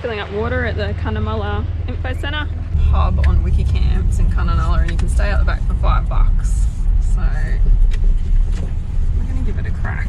filling up water at the Cunnamulla Info Centre. Pub on Wiki Camps in Cunnamulla, and you can stay out the back for $5. So we're gonna give it a crack.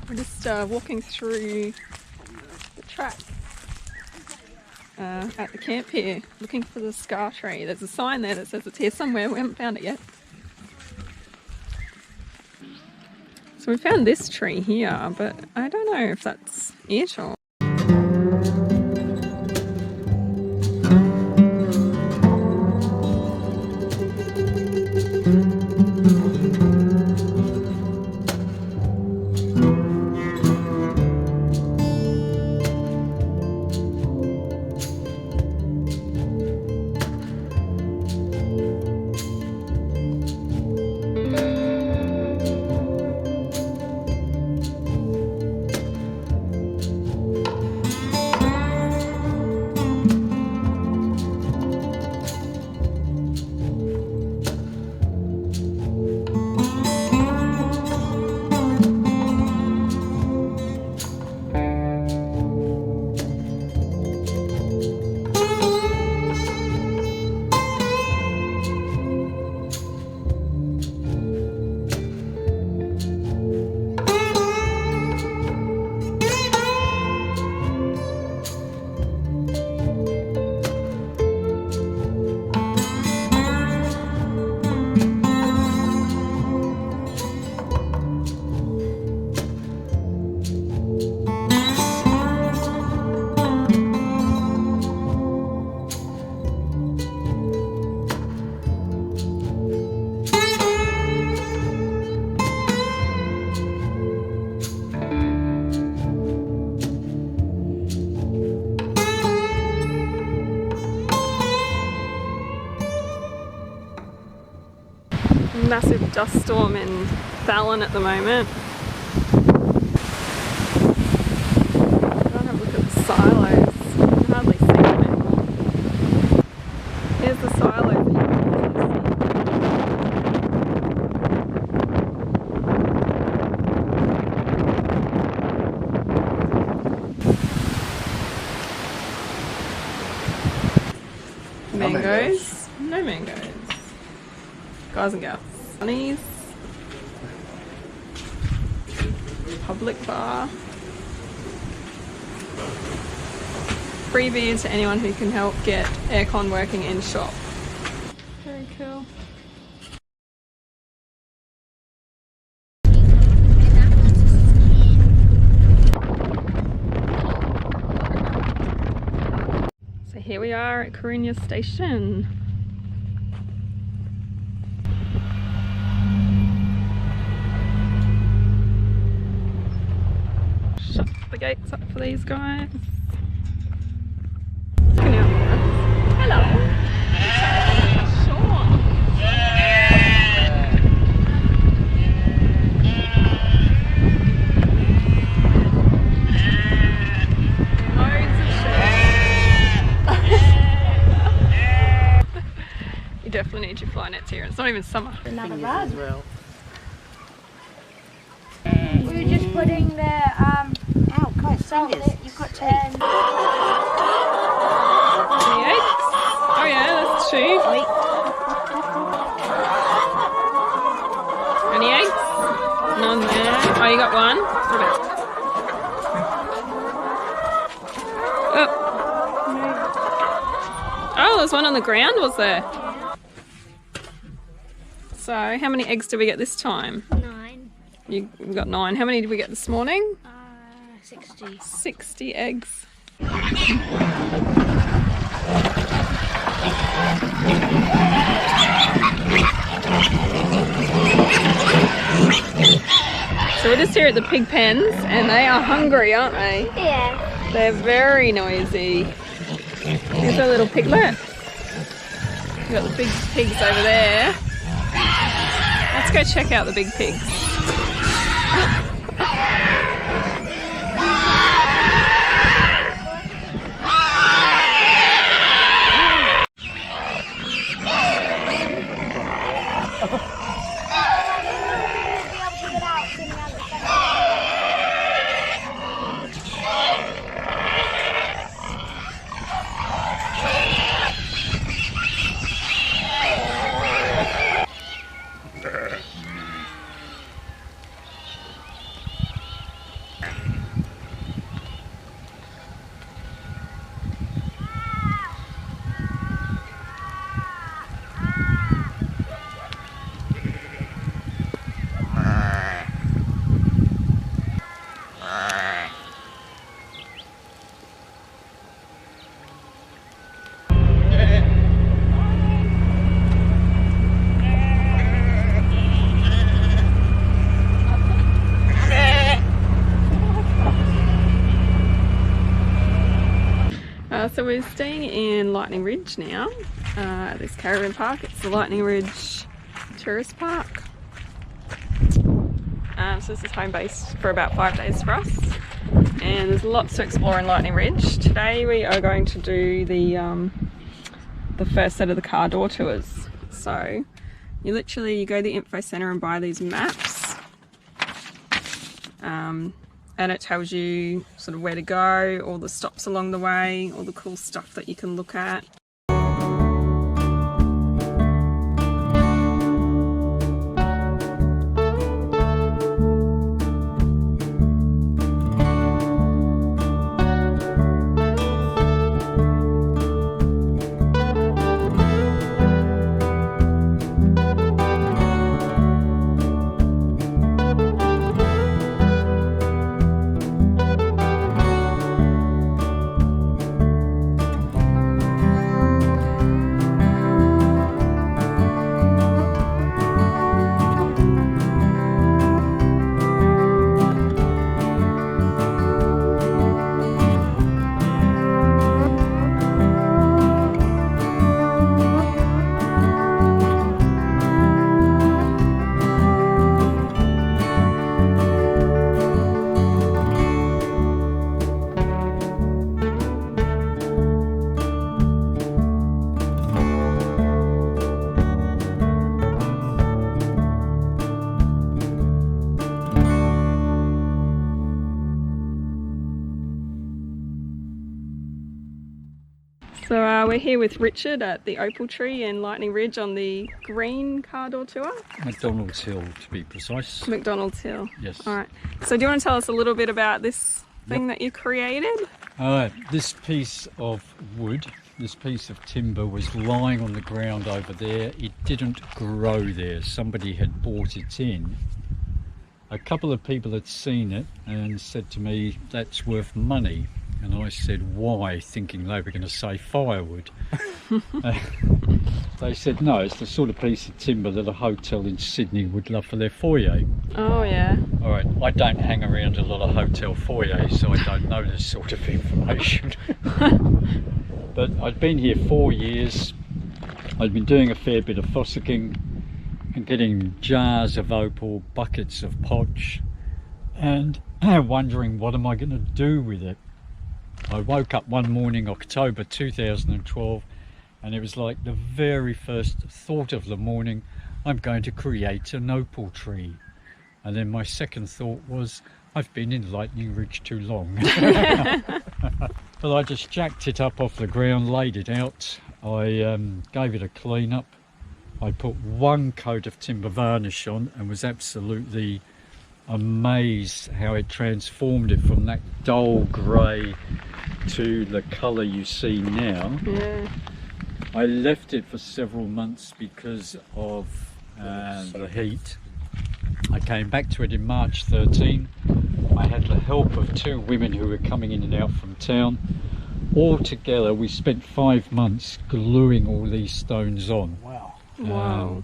We're just walking through the track at the camp here, looking for the scar tree. There's a sign there that says it's here somewhere. We haven't found it yet. So we found this tree here, but I don't know if that's it or... Massive dust storm in Thallon at the moment. Go and have a look at the silos. You can hardly see them anymore. Here's the silos that you can see. Mangoes? No mangoes. Guys and girls. Bunnies. Public bar. Free beer to anyone who can help get aircon working in shop. Very cool. So here we are at Carinya Station. the gates up for these guys. Looking out for us. Hello. Sean. You definitely need your fly nets here. It's not even summer. Another rug. Well. We were just putting the salt that you've got to. Any eggs? Oh yeah, that's two. Any eggs? None there. Oh, you got one? Oh, there's one on the ground, was there? So, how many eggs did we get this time? 9. You got 9. How many did we get this morning? 60. 60 eggs. So we're just here at the pig pens and they are hungry, aren't they? Yeah. They're very noisy. Here's our little piglet. We've got the big pigs over there. Let's go check out the big pigs. So we're staying in Lightning Ridge now, at this caravan park. It's the Lightning Ridge Tourist Park. So this is home base for about 5 days for us. And there's lots to explore in Lightning Ridge. Today we are going to do the first set of the car door tours. So you go to the info centre and buy these maps. And it tells you sort of where to go, all the stops along the way, all the cool stuff that you can look at. So we're here with Richard at the Opal Tree in Lightning Ridge on the green car door tour. McDonald's Hill, to be precise. McDonald's Hill. Yes. All right. So do you want to tell us a little bit about this thing that you created? This piece of wood, this piece of timber was lying on the ground over there. It didn't grow there. Somebody had bought it in. A couple of people had seen it and said to me, that's worth money. And I said, why? Thinking they were going to say firewood. They said no, it's the sort of piece of timber that a hotel in Sydney would love for their foyer. Oh yeah. All right, I don't hang around a lot of hotel foyers, so I don't know this sort of information. But I'd been here 4 years. I'd been doing a fair bit of fossicking and getting jars of opal, buckets of potch, and wondering what am I going to do with it. I woke up one morning, October 2012, and it was like the very first thought of the morning, I'm going to create an opal tree. And then my second thought was, I've been in Lightning Ridge too long. But I just jacked it up off the ground, laid it out. I gave it a clean up. I put one coat of timber varnish on and was absolutely amazed how it transformed it from that dull grey to the colour you see now. Yeah. I left it for several months because of the heat. I came back to it in March 13. I had the help of 2 women who were coming in and out from town. All together we spent 5 months gluing all these stones on. Wow. Wow.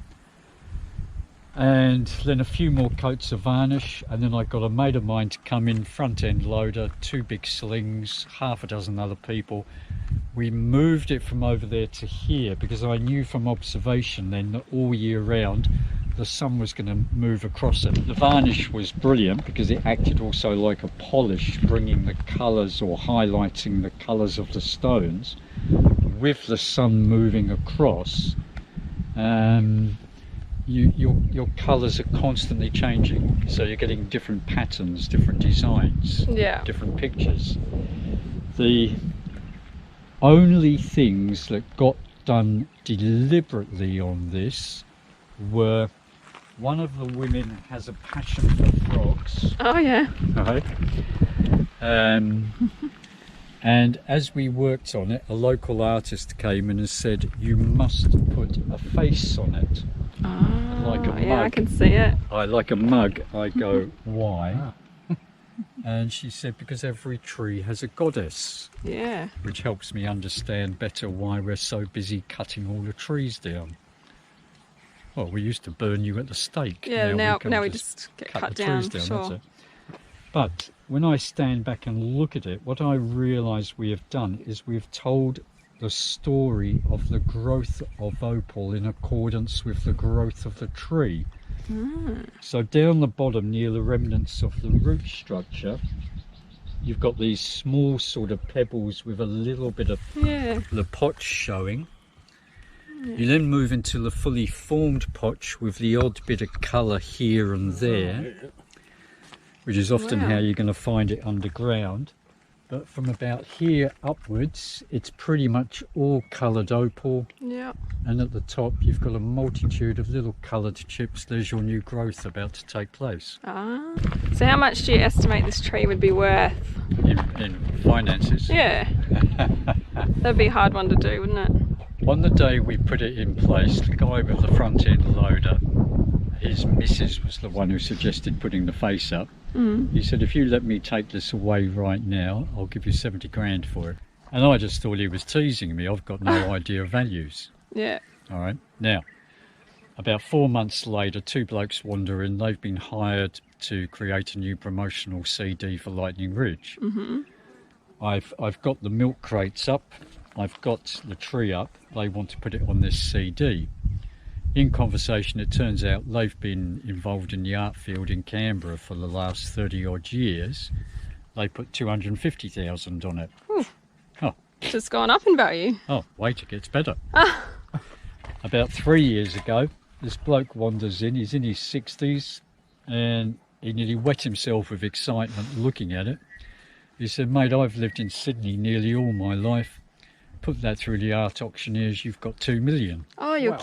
And then a few more coats of varnish, and then I got a mate of mine to come in, front end loader, 2 big slings, half a dozen other people. We moved it from over there to here because I knew from observation then that all year round the sun was going to move across it. The varnish was brilliant because it acted also like a polish, bringing the colours or highlighting the colours of the stones with the sun moving across. Your colours are constantly changing, so you're getting different patterns, different designs, Yeah. different pictures. The only things that got done deliberately on this were, one of the women has a passion for frogs. Oh yeah. Right. And as we worked on it, a local artist came in and said, you must put a face on it. Oh, Like a yeah, I mug. can see it. I like a mug. I go, why? And she said, because every tree has a goddess, Yeah. which helps me understand better why we're so busy cutting all the trees down. Well, we used to burn you at the stake. Yeah, now can we just get cut the down, trees down, sure. that's it. But when I stand back and look at it, what I realise we have done is we've told the story of the growth of opal in accordance with the growth of the tree. So down the bottom, near the remnants of the root structure, you've got these small sort of pebbles with a little bit of Yeah. the potch showing. You then move into the fully formed potch with the odd bit of colour here and there, which is often Wow. how you're going to find it underground. But from about here upwards, it's pretty much all coloured opal, Yeah. and at the top you've got a multitude of little coloured chips. There's your new growth about to take place. Ah. So how much do you estimate this tree would be worth? In finances. Yeah. That'd be a hard one to do, wouldn't it? On the day we put it in place, the guy with the front end loader, his missus was the one who suggested putting the face up. He said, if you let me take this away right now, I'll give you 70 grand for it. And I just thought he was teasing me. I've got no idea of values. Yeah. All right. Now, about 4 months later, 2 blokes wander in. They've been hired to create a new promotional CD for Lightning Ridge. I've got the milk crates up. I've got the tree up. They want to put it on this CD. In conversation, it turns out they've been involved in the art field in Canberra for the last 30 odd years. They put 250,000 on it. Ooh. Oh, It's just gone up in value. oh, wait, it gets better. About 3 years ago, this bloke wanders in. He's in his 60s and he nearly wet himself with excitement looking at it. He said, mate, I've lived in Sydney nearly all my life. Put that through the art auctioneers, you've got 2 million. Oh, you're Wow.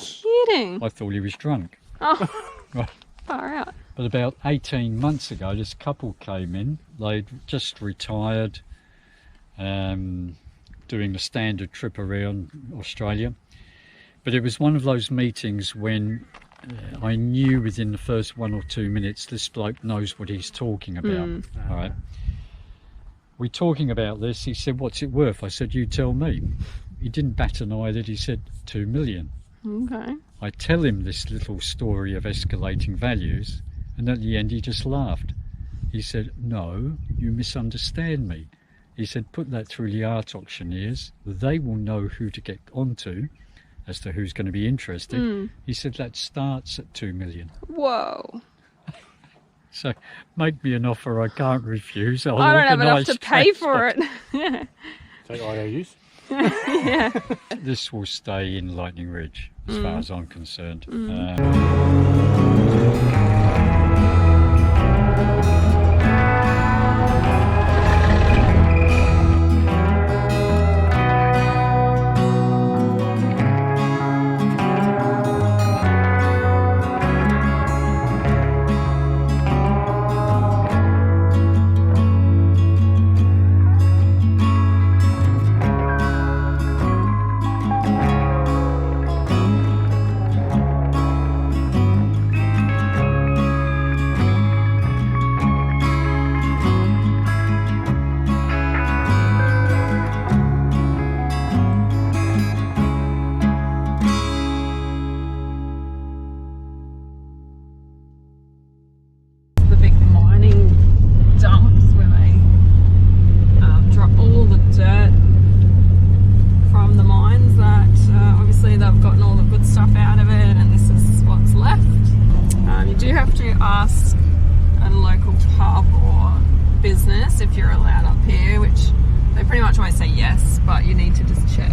kidding. I thought he was drunk. Oh, Right. far out. But about 18 months ago, this couple came in. They'd just retired, doing the standard trip around Australia. But it was one of those meetings when I knew within the first 1 or 2 minutes, this bloke knows what he's talking about. All right. We're talking about this. He said, what's it worth? I said, you tell me. He didn't bat an eyelid. He said, 2 million. Okay. I tell him this little story of escalating values, and at the end he just laughed. He said, "No, you misunderstand me." He said, "Put that through the art auctioneers. They will know who to get onto as to who's going to be interested." He said, "That starts at 2 million. Whoa. So make me an offer I can't refuse. I don't have enough to pay for it. Yeah. Take IOUs. Yeah. This will stay in Lightning Ridge, as far as I'm concerned. The big mining dumps where they drop all the dirt from the mines that obviously they've gotten all the good stuff out of it, and this is what's left. You do have to ask a local pub or business if you're allowed up here, which they pretty much always say yes, but you need to just check.